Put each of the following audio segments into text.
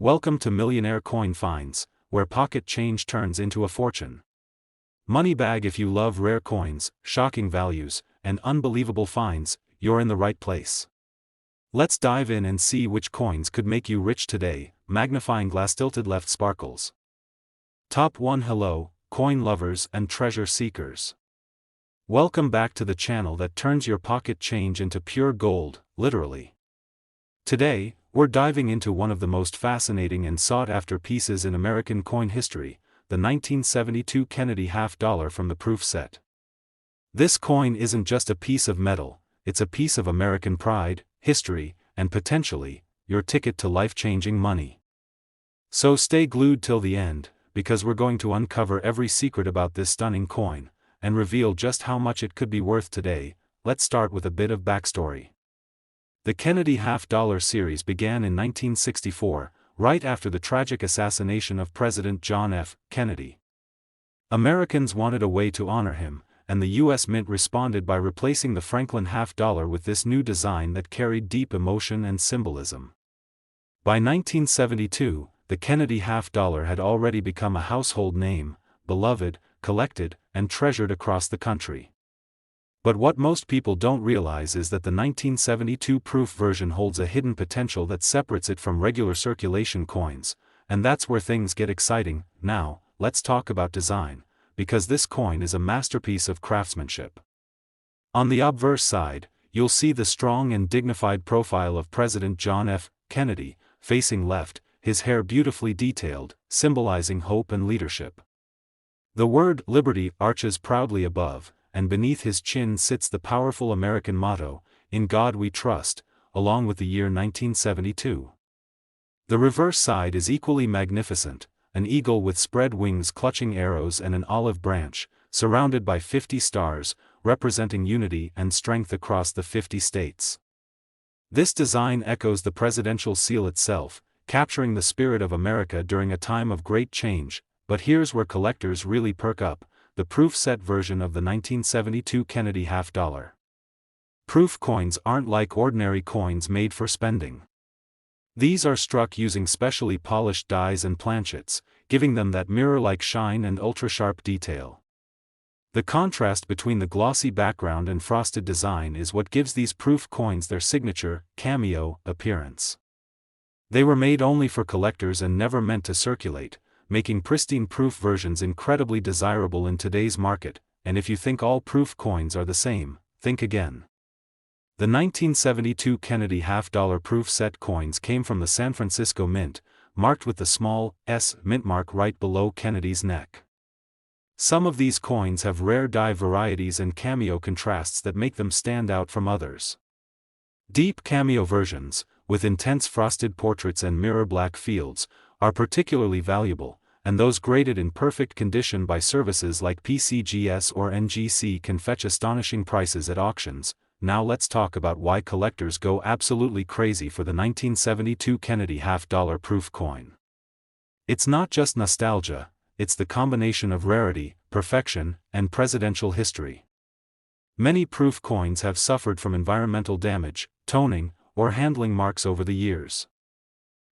Welcome to Millionaire Coin Finds, where pocket change turns into a fortune. Money bag. If you love rare coins, shocking values, and unbelievable finds, you're in the right place. Let's dive in and see which coins could make you rich today. Magnifying glass. Tilted left sparkles. Top 1. Hello, coin lovers and treasure seekers. Welcome back to the channel that turns your pocket change into pure gold, literally. Today, we're diving into one of the most fascinating and sought-after pieces in American coin history, the 1972 Kennedy half-dollar from the proof set. This coin isn't just a piece of metal, it's a piece of American pride, history, and potentially, your ticket to life-changing money. So stay glued till the end, because we're going to uncover every secret about this stunning coin, and reveal just how much it could be worth today. Let's start with a bit of backstory. The Kennedy half-dollar series began in 1964, right after the tragic assassination of President John F. Kennedy. Americans wanted a way to honor him, and the U.S. Mint responded by replacing the Franklin half-dollar with this new design that carried deep emotion and symbolism. By 1972, the Kennedy half-dollar had already become a household name, beloved, collected, and treasured across the country. But what most people don't realize is that the 1972 proof version holds a hidden potential that separates it from regular circulation coins, and that's where things get exciting. Now, let's talk about design, because this coin is a masterpiece of craftsmanship. On the obverse side, you'll see the strong and dignified profile of President John F. Kennedy, facing left, his hair beautifully detailed, symbolizing hope and leadership. The word "Liberty" arches proudly above, and beneath his chin sits the powerful American motto, "In God We Trust," along with the year 1972. The reverse side is equally magnificent, an eagle with spread wings clutching arrows and an olive branch, surrounded by 50 stars, representing unity and strength across the 50 states. This design echoes the presidential seal itself, capturing the spirit of America during a time of great change. But here's where collectors really perk up: the proof set version of the 1972 Kennedy half-dollar. Proof coins aren't like ordinary coins made for spending. These are struck using specially polished dies and planchets, giving them that mirror-like shine and ultra-sharp detail. The contrast between the glossy background and frosted design is what gives these proof coins their signature, cameo, appearance. They were made only for collectors and never meant to circulate, making pristine proof versions incredibly desirable in today's market. And if you think all proof coins are the same, think again. The 1972 Kennedy half-dollar proof set coins came from the San Francisco Mint, marked with the small S mint mark right below Kennedy's neck. Some of these coins have rare die varieties and cameo contrasts that make them stand out from others. Deep cameo versions, with intense frosted portraits and mirror black fields, are particularly valuable, and those graded in perfect condition by services like PCGS or NGC can fetch astonishing prices at auctions. Now let's talk about why collectors go absolutely crazy for the 1972 Kennedy half-dollar proof coin. It's not just nostalgia, it's the combination of rarity, perfection, and presidential history. Many proof coins have suffered from environmental damage, toning, or handling marks over the years.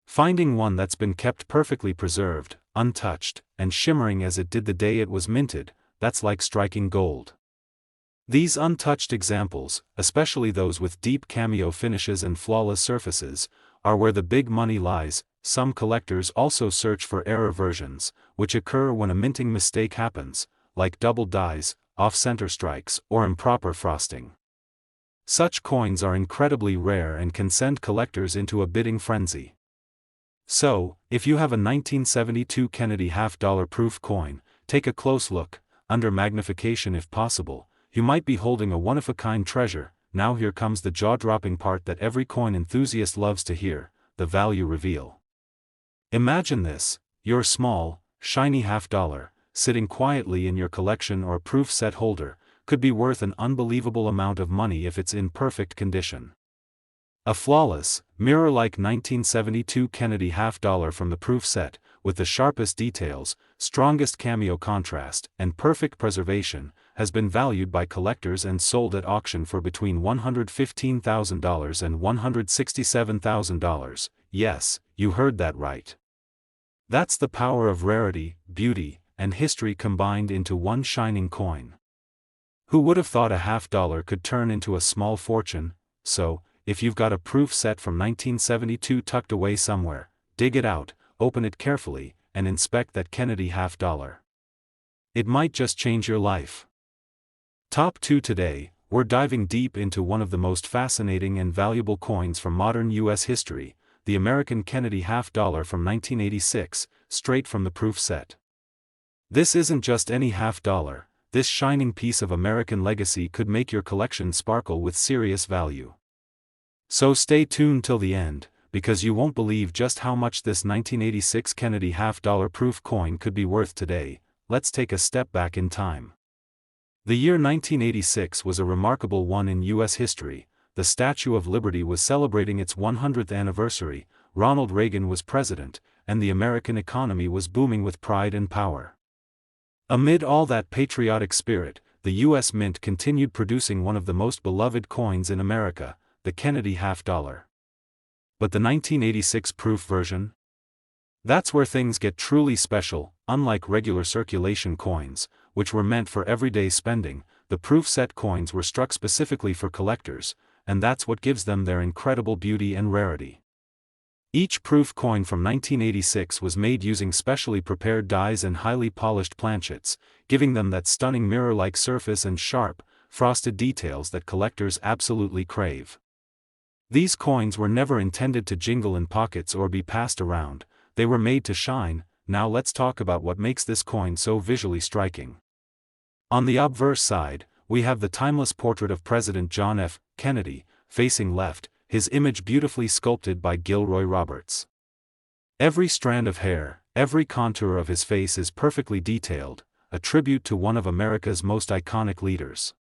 Finding one that's been kept perfectly preserved, untouched, and shimmering as it did the day it was minted, that's like striking gold. These untouched examples, especially those with deep cameo finishes and flawless surfaces, are where the big money lies. Some collectors also search for error versions, which occur when a minting mistake happens, like double dies, off-center strikes, or improper frosting. Such coins are incredibly rare and can send collectors into a bidding frenzy. So, if you have a 1972 Kennedy half-dollar proof coin, take a close look, under magnification if possible. You might be holding a one-of-a-kind treasure. Now here comes the jaw-dropping part that every coin enthusiast loves to hear, the value reveal. Imagine this: your small, shiny half-dollar, sitting quietly in your collection or proof set holder, could be worth an unbelievable amount of money if it's in perfect condition. A flawless, mirror-like 1972 Kennedy half-dollar from the proof set, with the sharpest details, strongest cameo contrast, and perfect preservation, has been valued by collectors and sold at auction for between $115,000 and $167,000. Yes, you heard that right. That's the power of rarity, beauty, and history combined into one shining coin. Who would have thought a $50 could turn into a small fortune? So, if you've got a proof set from 1972 tucked away somewhere, dig it out, open it carefully, and inspect that Kennedy $50. It might just change your life. Top 2 today, we're diving deep into one of the most fascinating and valuable coins from modern U.S. history, the American Kennedy $50 from 1986, straight from the proof set. This isn't just any $50, this shining piece of American legacy could make your collection sparkle with serious value. So stay tuned till the end, because you won't believe just how much this 1986 Kennedy $50 proof coin could be worth today. Let's take a step back in time. The year 1986 was a remarkable one in U.S. history. The Statue of Liberty was celebrating its 100th anniversary, Ronald Reagan was president, and the American economy was booming with pride and power. Amid all that patriotic spirit, the U.S. Mint continued producing one of the most beloved coins in America, the Kennedy $50. But the 1986 proof version? That's where things get truly special. Unlike regular circulation coins, which were meant for everyday spending, the proof set coins were struck specifically for collectors, and that's what gives them their incredible beauty and rarity. Each proof coin from 1986 was made using specially prepared dies and highly polished planchets, giving them that stunning mirror-like surface and sharp, frosted details that collectors absolutely crave. These coins were never intended to jingle in pockets or be passed around, they were made to shine. Now let's talk about what makes this coin so visually striking. On the obverse side, we have the timeless portrait of President John F. Kennedy, facing left, his image beautifully sculpted by Gilroy Roberts. Every strand of hair, every contour of his face is perfectly detailed, a tribute to one of America's most iconic leaders.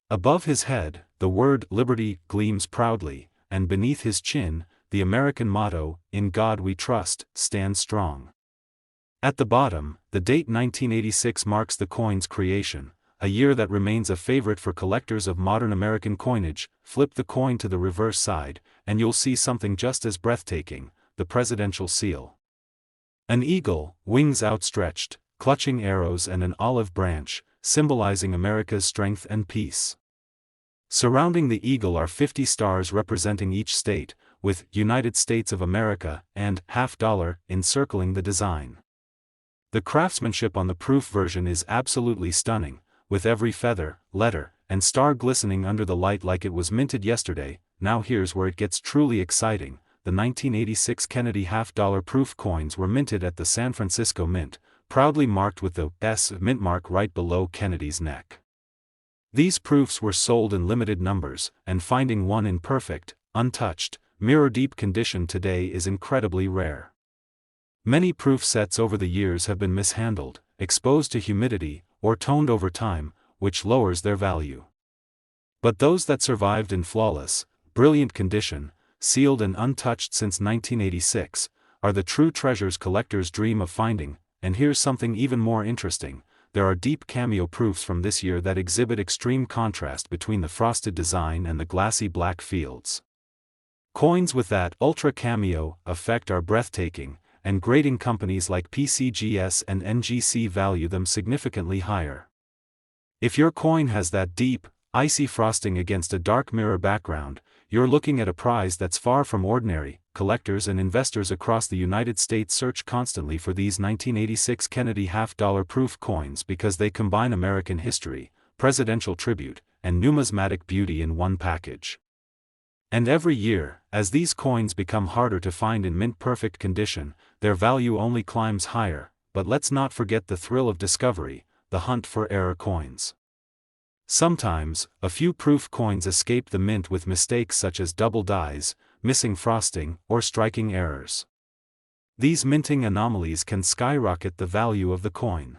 Above his head, the word Liberty gleams proudly, and beneath his chin, the American motto, "In God We Trust," stands strong. At the bottom, the date 1986 marks the coin's creation, a year that remains a favorite for collectors of modern American coinage. Flip the coin to the reverse side, and you'll see something just as breathtaking, the presidential seal. An eagle, wings outstretched, clutching arrows and an olive branch, symbolizing America's strength and peace. Surrounding the eagle are 50 stars representing each state, with United States of America and $50 encircling the design. The craftsmanship on the proof version is absolutely stunning, with every feather, letter, and star glistening under the light like it was minted yesterday. Now here's where it gets truly exciting. The 1986 Kennedy $50 proof coins were minted at the San Francisco Mint, proudly marked with the S mint mark right below Kennedy's neck. These proofs were sold in limited numbers, and finding one in perfect, untouched, mirror-deep condition today is incredibly rare. Many proof sets over the years have been mishandled, exposed to humidity, or toned over time, which lowers their value. But those that survived in flawless, brilliant condition, sealed and untouched since 1986, are the true treasures collectors dream of finding. And here's something even more interesting: there are deep cameo proofs from this year that exhibit extreme contrast between the frosted design and the glassy black fields. Coins with that ultra cameo effect are breathtaking, and grading companies like PCGS and NGC value them significantly higher. If your coin has that deep, icy frosting against a dark mirror background, you're looking at a prize that's far from ordinary. Collectors and investors across the United States search constantly for these 1986 Kennedy $50 proof coins because they combine American history, presidential tribute, and numismatic beauty in one package. And every year, as these coins become harder to find in mint-perfect condition, their value only climbs higher. But let's not forget the thrill of discovery, the hunt for error coins. Sometimes, a few proof coins escape the mint with mistakes such as double dies, missing frosting, or striking errors. These minting anomalies can skyrocket the value of the coin.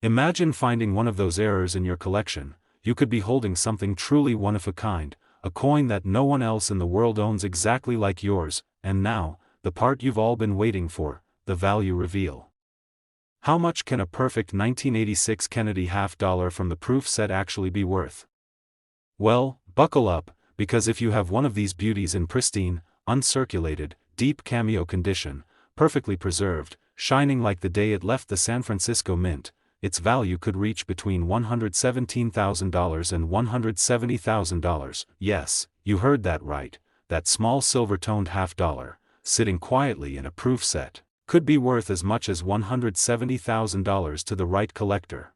Imagine finding one of those errors in your collection. You could be holding something truly one of a kind, a coin that no one else in the world owns exactly like yours. And now, the part you've all been waiting for, the value reveal. How much can a perfect 1986 Kennedy $50 from the proof set actually be worth? Well, buckle up, because if you have one of these beauties in pristine, uncirculated, deep cameo condition, perfectly preserved, shining like the day it left the San Francisco Mint. Its value could reach between $117,000 and $170,000. Yes, you heard that right. That small silver-toned $50, sitting quietly in a proof set, could be worth as much as $170,000 to the right collector.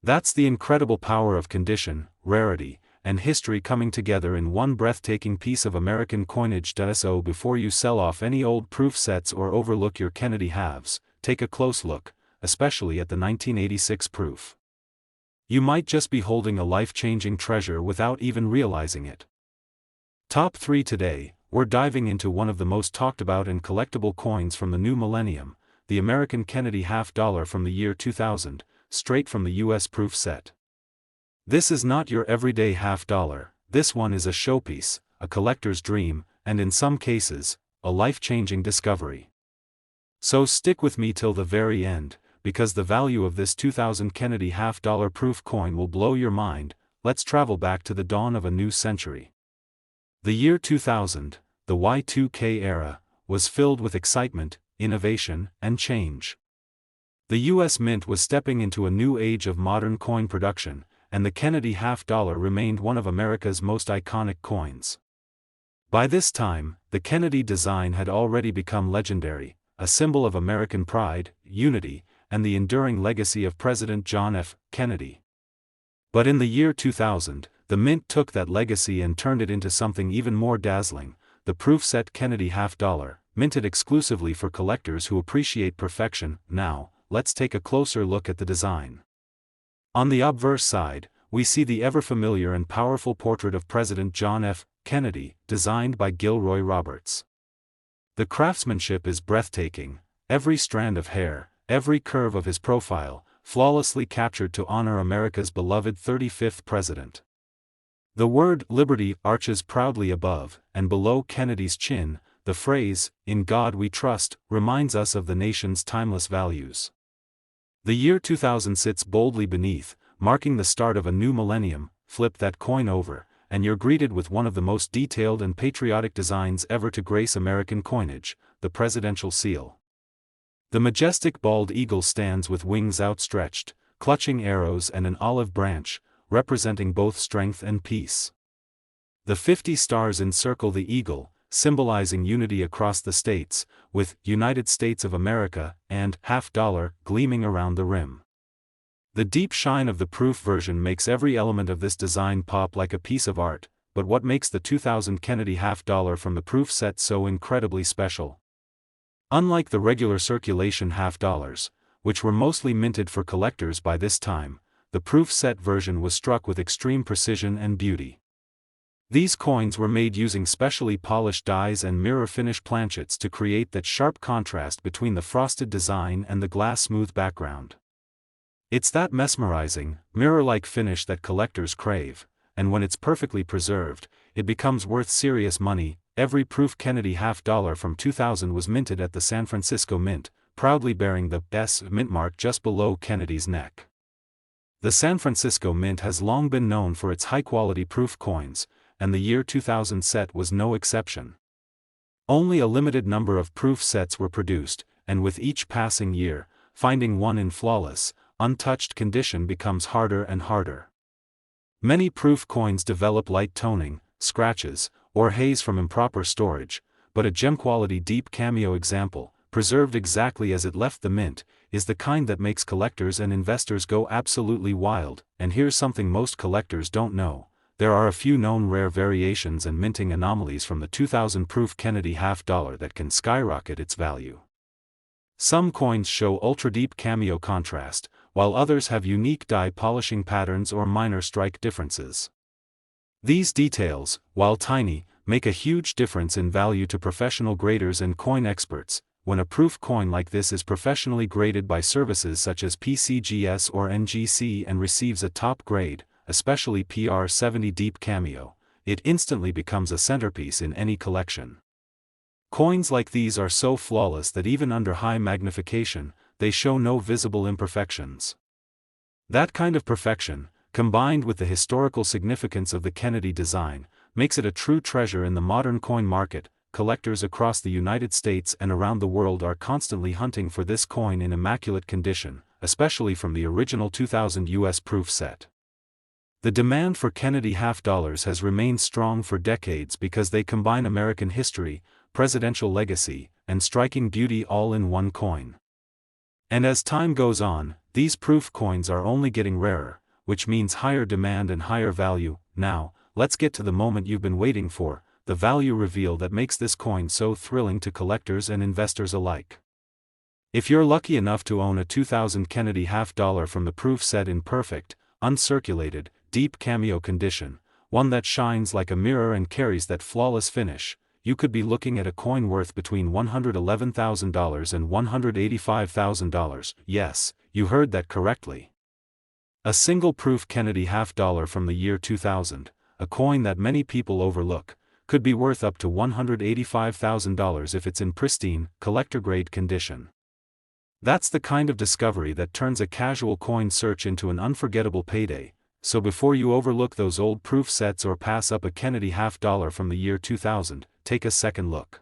That's the incredible power of condition, rarity, and history coming together in one breathtaking piece of American coinage. So before you sell off any old proof sets or overlook your Kennedy halves, take a close look, especially at the 1986 proof. You might just be holding a life-changing treasure without even realizing it. Top 3 today, we're diving into one of the most talked about and collectible coins from the new millennium, the American Kennedy $50 from the year 2000, straight from the US proof set. This is not your everyday $50, this one is a showpiece, a collector's dream, and in some cases, a life-changing discovery. So stick with me till the very end, because the value of this 2000 Kennedy $50 proof coin will blow your mind. Let's travel back to the dawn of a new century. The year 2000, the Y2K era, was filled with excitement, innovation, and change. The US Mint was stepping into a new age of modern coin production, and the Kennedy $50 remained one of America's most iconic coins. By this time, the Kennedy design had already become legendary, a symbol of American pride, unity, and the enduring legacy of President John F. Kennedy. But in the year 2000, the Mint took that legacy and turned it into something even more dazzling, the proof set Kennedy $50, minted exclusively for collectors who appreciate perfection. Now, let's take a closer look at the design. On the obverse side, we see the ever-familiar and powerful portrait of President John F. Kennedy, designed by Gilroy Roberts. The craftsmanship is breathtaking, every strand of hair, every curve of his profile, flawlessly captured to honor America's beloved 35th president. The word Liberty arches proudly above, and below Kennedy's chin, the phrase, "In God We Trust," reminds us of the nation's timeless values. The year 2000 sits boldly beneath, marking the start of a new millennium. Flip that coin over, and you're greeted with one of the most detailed and patriotic designs ever to grace American coinage, the presidential seal. The majestic bald eagle stands with wings outstretched, clutching arrows and an olive branch, representing both strength and peace. The 50 stars encircle the eagle, symbolizing unity across the states, with "United States of America" and $50 gleaming around the rim. The deep shine of the proof version makes every element of this design pop like a piece of art. But what makes the 2000 Kennedy $50 from the proof set so incredibly special? Unlike the regular circulation $50, which were mostly minted for collectors by this time, the proof set version was struck with extreme precision and beauty. These coins were made using specially polished dies and mirror finish planchets to create that sharp contrast between the frosted design and the glass-smooth background. It's that mesmerizing, mirror-like finish that collectors crave, and when it's perfectly preserved, it becomes worth serious money. Every proof Kennedy $50 from 2000 was minted at the San Francisco Mint, proudly bearing the S Mint mark just below Kennedy's neck. The San Francisco Mint has long been known for its high-quality proof coins, and the year 2000 set was no exception. Only a limited number of proof sets were produced, and with each passing year, finding one in flawless, untouched condition becomes harder and harder. Many proof coins develop light toning, scratches, or haze from improper storage, but a gem-quality deep cameo example, preserved exactly as it left the mint, is the kind that makes collectors and investors go absolutely wild. And here's something most collectors don't know: there are a few known rare variations and minting anomalies from the 2000 proof Kennedy $50 that can skyrocket its value. Some coins show ultra-deep cameo contrast, while others have unique die polishing patterns or minor strike differences. These details, while tiny, make a huge difference in value to professional graders and coin experts. When a proof coin like this is professionally graded by services such as PCGS or NGC and receives a top grade, especially PR70 Deep Cameo, it instantly becomes a centerpiece in any collection. Coins like these are so flawless that even under high magnification, they show no visible imperfections. That kind of perfection, combined with the historical significance of the Kennedy design, makes it a true treasure in the modern coin market. collectors across the United States and around the world are constantly hunting for this coin in immaculate condition, especially from the original 2000 U.S. proof set. The demand for Kennedy half dollars has remained strong for decades because they combine American history, presidential legacy, and striking beauty all in one coin. And as time goes on, these proof coins are only getting rarer, which means higher demand and higher value. Now, let's get to the moment you've been waiting for, the value reveal that makes this coin so thrilling to collectors and investors alike. If you're lucky enough to own a 2000 Kennedy half dollar from the proof set in perfect, uncirculated, deep cameo condition, one that shines like a mirror and carries that flawless finish, you could be looking at a coin worth between $111,000 and $185,000. Yes, you heard that correctly. A single proof Kennedy half dollar from the year 2000, a coin that many people overlook, could be worth up to $185,000 if it's in pristine, collector-grade condition. That's the kind of discovery that turns a casual coin search into an unforgettable payday. So before you overlook those old proof sets or pass up a Kennedy half dollar from the year 2000, take a second look.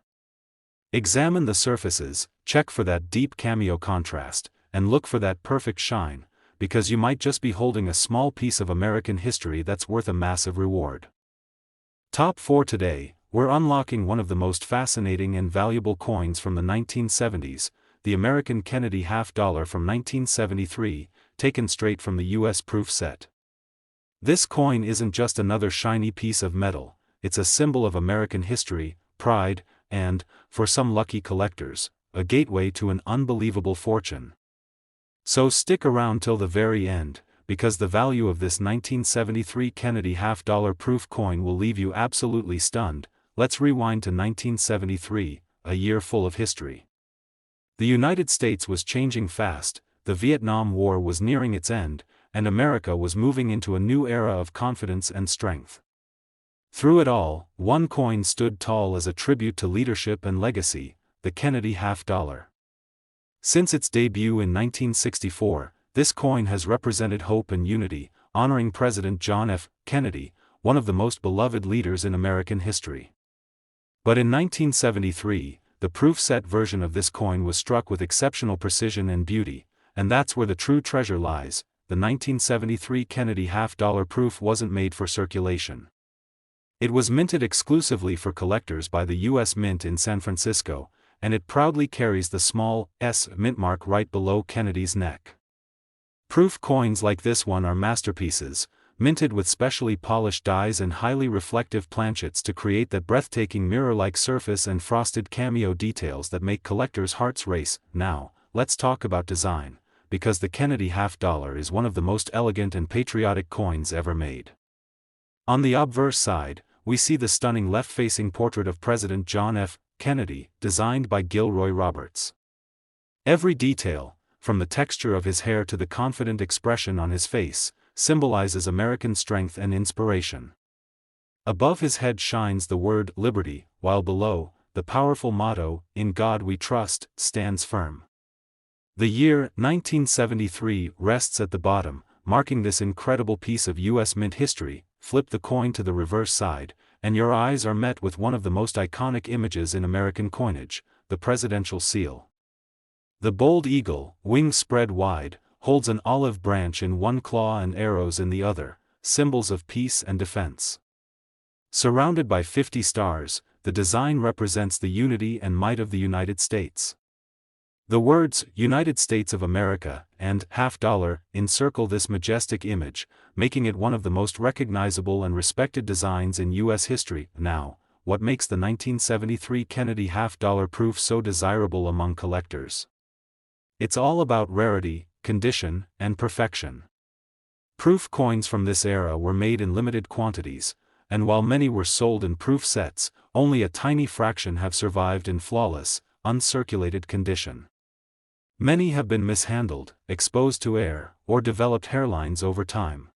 Examine the surfaces, check for that deep cameo contrast, and look for that perfect shine, because you might just be holding a small piece of American history that's worth a massive reward. Top 4 today, we're unlocking one of the most fascinating and valuable coins from the 1970s, the American Kennedy half dollar from 1973, taken straight from the U.S. proof set. This coin isn't just another shiny piece of metal, it's a symbol of American history, pride, and, for some lucky collectors, a gateway to an unbelievable fortune. So stick around till the very end, because the value of this 1973 Kennedy half dollar proof coin will leave you absolutely stunned. Let's rewind to 1973, a year full of history. The United States was changing fast, the Vietnam War was nearing its end, and America was moving into a new era of confidence and strength. Through it all, one coin stood tall as a tribute to leadership and legacy, the Kennedy half dollar. Since its debut in 1964, this coin has represented hope and unity, honoring President John F. Kennedy, one of the most beloved leaders in American history. But in 1973, the proof set version of this coin was struck with exceptional precision and beauty, and that's where the true treasure lies. The 1973 Kennedy half dollar proof wasn't made for circulation. It was minted exclusively for collectors by the U.S. Mint in San Francisco, and it proudly carries the small S mint mark right below Kennedy's neck. Proof coins like this one are masterpieces, minted with specially polished dies and highly reflective planchets to create that breathtaking mirror-like surface and frosted cameo details that make collectors' hearts race. Now, let's talk about design, because the Kennedy half dollar is one of the most elegant and patriotic coins ever made. On the obverse side, we see the stunning left-facing portrait of President John F. Kennedy, designed by Gilroy Roberts. Every detail, from the texture of his hair to the confident expression on his face, symbolizes American strength and inspiration. Above his head shines the word Liberty, while below, the powerful motto, "In God We Trust," stands firm. The year 1973 rests at the bottom, marking this incredible piece of U.S. Mint history. Flip the coin to the reverse side, and your eyes are met with one of the most iconic images in American coinage, the presidential seal. The bold eagle, wings spread wide, holds an olive branch in one claw and arrows in the other, symbols of peace and defense. Surrounded by 50 stars, the design represents the unity and might of the United States. The words, "United States of America," and "half dollar," encircle this majestic image, making it one of the most recognizable and respected designs in U.S. history. Now, what makes the 1973 Kennedy half dollar proof so desirable among collectors? It's all about rarity, condition, and perfection. Proof coins from this era were made in limited quantities, and while many were sold in proof sets, only a tiny fraction have survived in flawless, uncirculated condition. Many have been mishandled, exposed to air, or developed hairlines over time.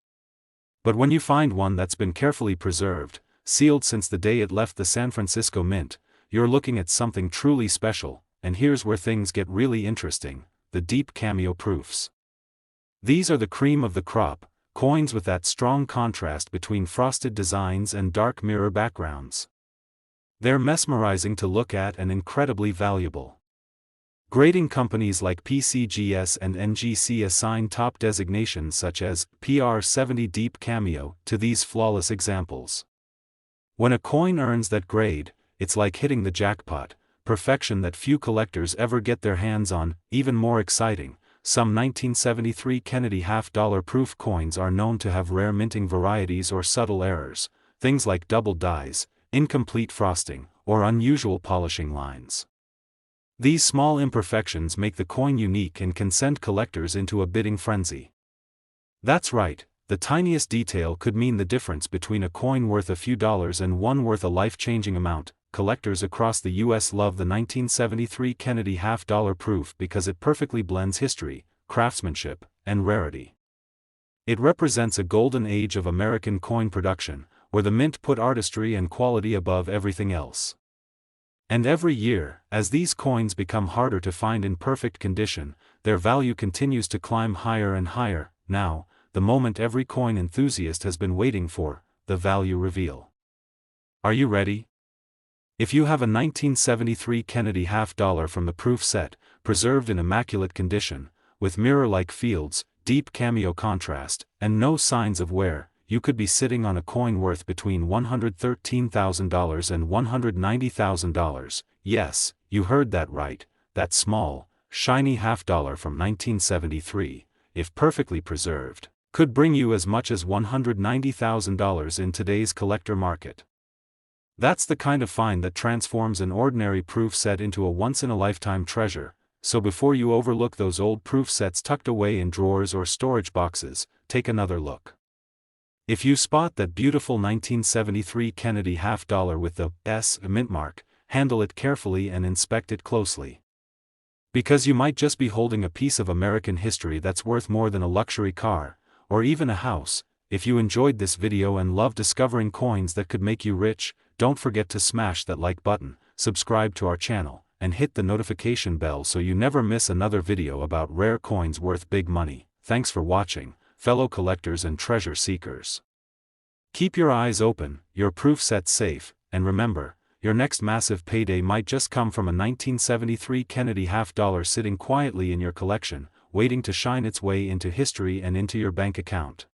But when you find one that's been carefully preserved, sealed since the day it left the San Francisco Mint, you're looking at something truly special. And here's where things get really interesting: the deep cameo proofs. These are the cream of the crop, coins with that strong contrast between frosted designs and dark mirror backgrounds. They're mesmerizing to look at and incredibly valuable. Grading companies like PCGS and NGC assign top designations such as PR70 Deep Cameo to these flawless examples. When a coin earns that grade, it's like hitting the jackpot, perfection that few collectors ever get their hands on. Even more exciting, some 1973 Kennedy half-dollar proof coins are known to have rare minting varieties or subtle errors, things like double dies, incomplete frosting, or unusual polishing lines. These small imperfections make the coin unique and can send collectors into a bidding frenzy. That's right, the tiniest detail could mean the difference between a coin worth a few dollars and one worth a life-changing amount. Collectors across the U.S. love the 1973 Kennedy half-dollar proof because it perfectly blends history, craftsmanship, and rarity. It represents a golden age of American coin production, where the mint put artistry and quality above everything else. And every year, as these coins become harder to find in perfect condition, their value continues to climb higher and higher. Now, the moment every coin enthusiast has been waiting for, the value reveal. Are you ready? If you have a 1973 Kennedy half-dollar from the proof set, preserved in immaculate condition, with mirror-like fields, deep cameo contrast, and no signs of wear, you could be sitting on a coin worth between $113,000 and $190,000. Yes, you heard that right, that small, shiny half-dollar from 1973, if perfectly preserved, could bring you as much as $190,000 in today's collector market. That's the kind of find that transforms an ordinary proof set into a once-in-a-lifetime treasure, so before you overlook those old proof sets tucked away in drawers or storage boxes, take another look. If you spot that beautiful 1973 Kennedy half-dollar with the S mint mark, handle it carefully and inspect it closely. Because you might just be holding a piece of American history that's worth more than a luxury car, or even a house. If you enjoyed this video and love discovering coins that could make you rich, don't forget to smash that like button, subscribe to our channel, and hit the notification bell so you never miss another video about rare coins worth big money. Thanks for watching, fellow collectors and treasure seekers. Keep your eyes open, your proof set safe, and remember, your next massive payday might just come from a 1973 Kennedy half-dollar sitting quietly in your collection, waiting to shine its way into history and into your bank account.